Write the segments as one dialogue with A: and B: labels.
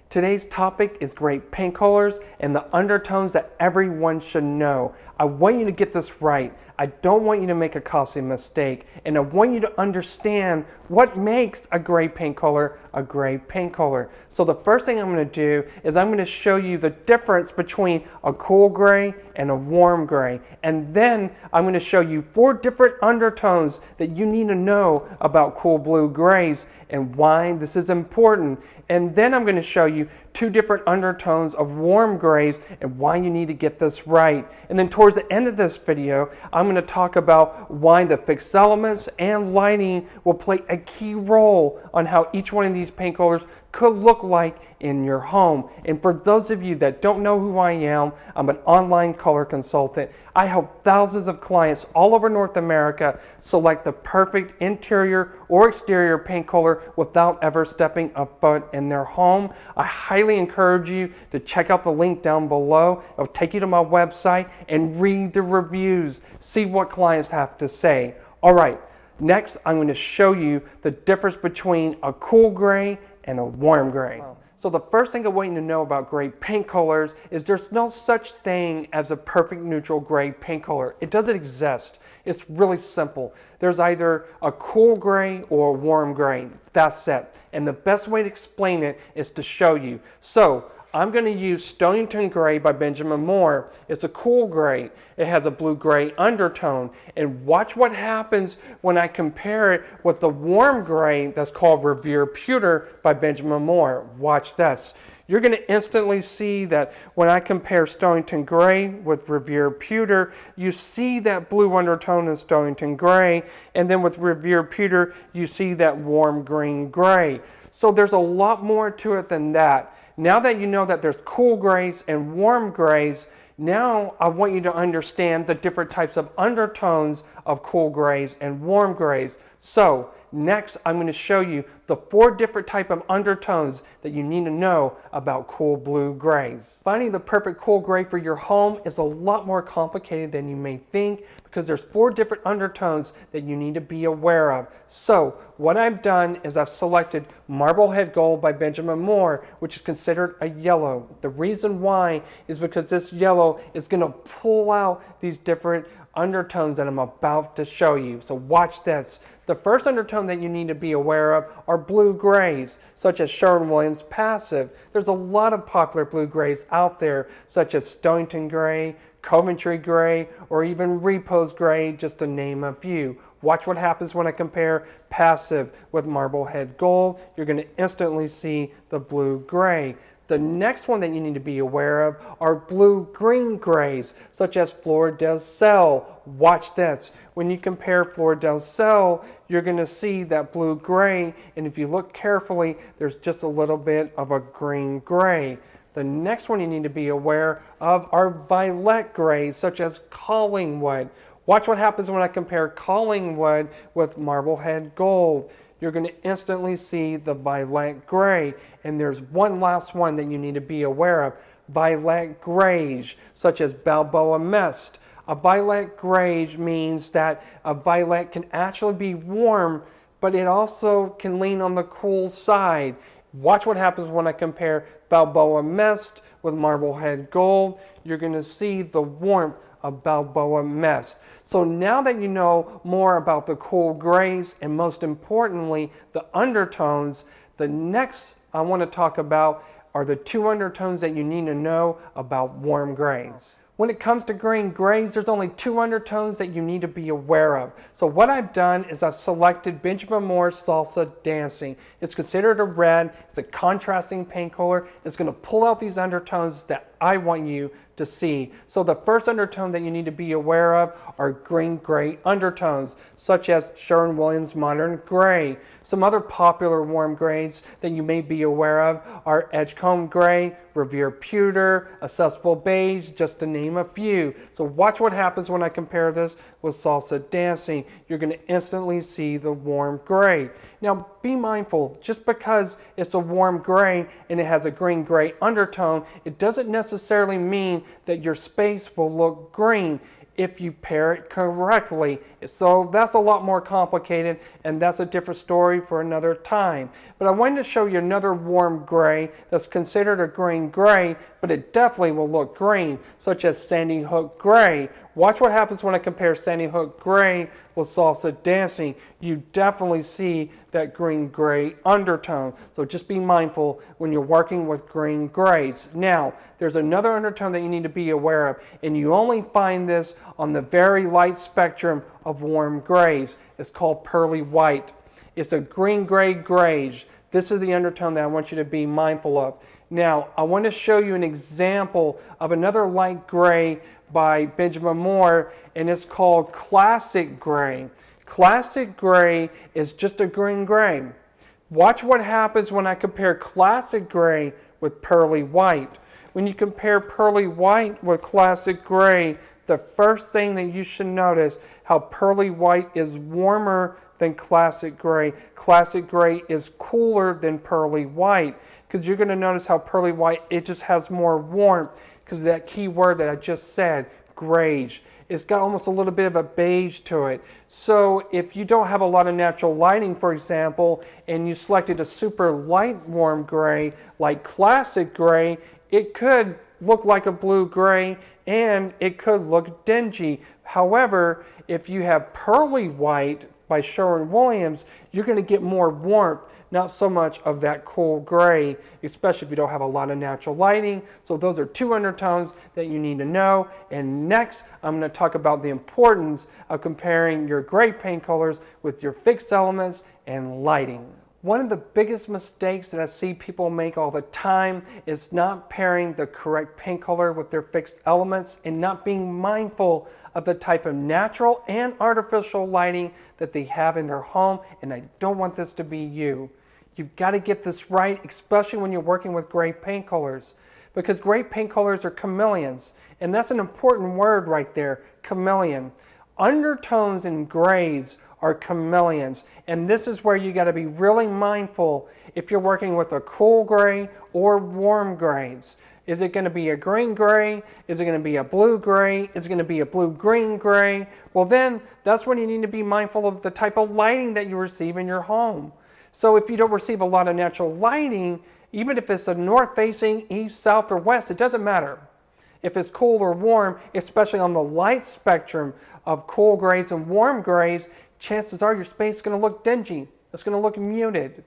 A: Today's topic is great paint colors and the undertones that everyone should know. I want you to get this right. I don't want you to make a costly mistake, and I want you to understand what makes a gray paint color a gray paint color. So the first thing I'm going to do is I'm going to show you the difference between a cool gray and a warm gray. And then I'm going to show you 4 different undertones that you need to know about cool blue grays and why this is important. And then I'm going to show you 2 different undertones of warm grays and why you need to get this right. And then towards the end of this video, I'm going to talk about why the fixed elements and lighting will play a key role on how each one of these paint colors could look like in your home. And for those of you that don't know who I am, I'm an online color consultant. I help thousands of clients all over North America select the perfect interior or exterior paint color without ever stepping a foot in their home. I highly encourage you to check out the link down below. It'll take you to my website and read the reviews, see what clients have to say. All right, next I'm going to show you the difference between a cool gray and a warm gray. So the first thing I want you to know about gray paint colors is there's no such thing as a perfect neutral gray paint color. It doesn't exist. It's really simple. There's either a cool gray or a warm gray. That's it. And the best way to explain it is to show you. So I'm going to use Stonington Gray by Benjamin Moore. It's a cool gray. It has a blue-gray undertone. And watch what happens when I compare it with the warm gray that's called Revere Pewter by Benjamin Moore. Watch this. You're going to instantly see that when I compare Stonington Gray with Revere Pewter, you see that blue undertone in Stonington Gray, and then with Revere Pewter, you see that warm green gray. So there's a lot more to it than that. Now that you know that there's cool grays and warm grays, now I want you to understand the different types of undertones of cool grays and warm grays. So next I'm going to show you the 4 different types of undertones that you need to know about cool blue grays. Finding the perfect cool gray for your home is a lot more complicated than you may think because there's 4 different undertones that you need to be aware of. So what I've done is I've selected Marblehead Gold by Benjamin Moore, which is considered a yellow. The reason why is because this yellow is going to pull out these different undertones that I'm about to show you. So watch this. The first undertone that you need to be aware of are blue grays, such as Sherwin-Williams Passive. There's a lot of popular blue grays out there, such as Stonington Gray, Coventry Gray, or even Repose Gray, just to name a few. Watch what happens when I compare Passive with Marblehead Gold. You're going to instantly see the blue gray. The next one that you need to be aware of are blue-green grays, such as Fleur del Sel. Watch this. When you compare Fleur del Sel, you're going to see that blue-gray, and if you look carefully, there's just a little bit of a green-gray. The next one you need to be aware of are violet grays, such as Collingwood. Watch what happens when I compare Collingwood with Marblehead Gold. You're going to instantly see the violet gray. And there's one last one that you need to be aware of. Violet grays, such as Balboa Mist. A violet grays means that a violet can actually be warm, but it also can lean on the cool side. Watch what happens when I compare Balboa Mist with Marblehead Gold. You're going to see the warmth of Balboa Mist. So now that you know more about the cool grays and most importantly the undertones, the next I want to talk about are the 2 undertones that you need to know about warm grays. When it comes to green grays, there's only 2 undertones that you need to be aware of. So what I've done is I've selected Benjamin Moore's Salsa Dancing. It's considered a red, it's a contrasting paint color. It's going to pull out these undertones that I want you to see. So the first undertone that you need to be aware of are green-gray undertones, such as Sherwin-Williams Modern Gray. Some other popular warm grays that you may be aware of are Edgecombe Gray, Revere Pewter, Accessible Beige, just to name a few. So watch what happens when I compare this with Salsa Dancing. You're going to instantly see the warm gray. Now be mindful, just because it's a warm gray and it has a green-gray undertone, it doesn't necessarily mean that your space will look green. if you pair it correctly. So that's a lot more complicated, and that's a different story for another time. But I wanted to show you another warm gray that's considered a green gray, but it definitely will look green, such as Sandy Hook gray. Watch what happens when I compare Sandy Hook gray with Salsa Dancing. You definitely see that green-gray undertone. So just be mindful when you're working with green grays. Now, there's another undertone that you need to be aware of, and you only find this on the very light spectrum of warm grays. It's called pearly white. It's a green-gray grayish. This is the undertone that I want you to be mindful of. Now, I want to show you an example of another light gray by Benjamin Moore, and it's called classic gray. Classic gray is just a green gray. Watch what happens when I compare classic gray with pearly white. When you compare pearly white with classic gray, the first thing that you should notice how pearly white is warmer than classic gray. Classic gray is cooler than pearly white, because you're going to notice how pearly white, it just has more warmth, because that key word that I just said, grayish. It's got almost a little bit of a beige to it. So if you don't have a lot of natural lighting, for example, and you selected a super light warm gray like classic gray, it could look like a blue gray and it could look dingy. However, if you have pearly white by Sherwin-Williams, you're going to get more warmth, not so much of that cool gray, especially if you don't have a lot of natural lighting. So those are two undertones that you need to know. And next, I'm going to talk about the importance of comparing your gray paint colors with your fixed elements and lighting. One of the biggest mistakes that I see people make all the time is not pairing the correct paint color with their fixed elements and not being mindful of the type of natural and artificial lighting that they have in their home, and I don't want this to be you. You've got to get this right, especially when you're working with gray paint colors, because gray paint colors are chameleons, and that's an important word right there, chameleon. Undertones and grays are chameleons, and this is where you got to be really mindful if you're working with a cool gray or warm grays. Is it going to be a green gray? Is it going to be a blue gray? Is it going to be a blue-green gray? Well, then that's when you need to be mindful of the type of lighting that you receive in your home. So if you don't receive a lot of natural lighting, even if it's a north-facing, east, south, or west, it doesn't matter. If it's cool or warm, especially on the light spectrum of cool grays and warm grays, chances are your space is going to look dingy. It's going to look muted.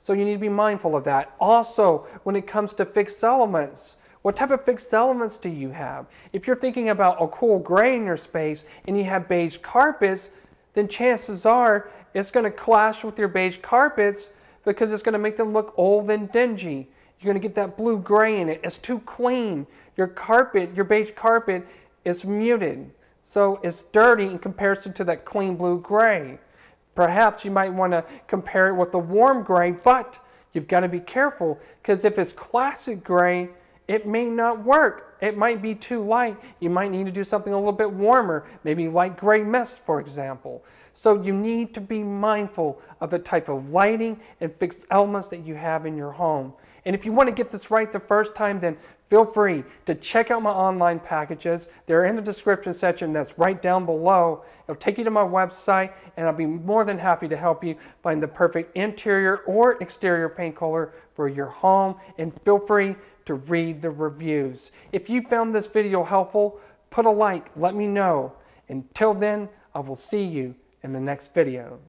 A: So you need to be mindful of that. Also, when it comes to fixed elements, what type of fixed elements do you have? If you're thinking about a cool gray in your space and you have beige carpets, then chances are it's going to clash with your beige carpets because it's going to make them look old and dingy. You're going to get that blue-gray in it. It's too clean. Your carpet, your beige carpet, is muted. So it's dirty in comparison to that clean blue-gray. Perhaps you might want to compare it with the warm gray, but you've got to be careful because if it's classic gray, it may not work. It might be too light. You might need to do something a little bit warmer, maybe light gray mist, for example. So you need to be mindful of the type of lighting and fixed elements that you have in your home. And if you want to get this right the first time, then feel free to check out my online packages. They're in the description section that's right down below. It'll take you to my website, and I'll be more than happy to help you find the perfect interior or exterior paint color for your home. And feel free to read the reviews. If you found this video helpful, put a like, let me know. Until then, I will see you in the next video.